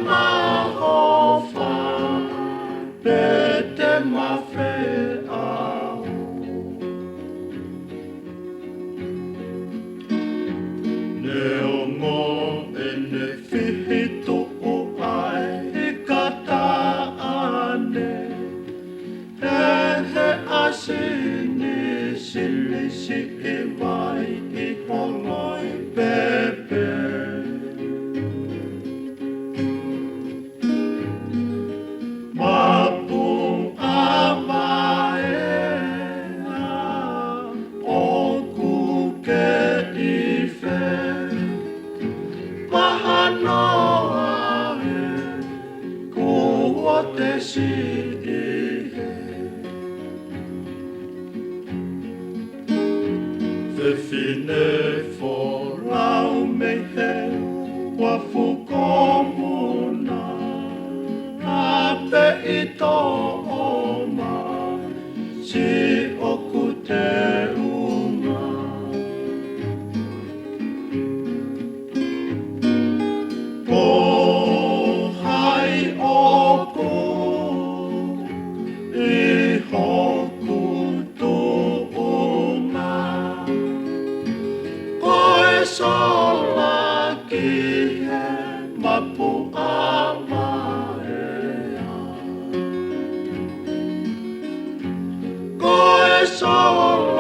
mahofa Pete mawheau Neo mo ene whihito o ai He kataane He asini sili si e vai I holoi pepe Mapu A-Vaea o kuke ife Mahanoa e kua te si ihe Whiwhine whorau Meihe wa fukomuna Ape I tō Houma si oku te Houma Ko hai oku I hoku tuunga Ko e sola ki he Mapu A-Vaea Ko e sola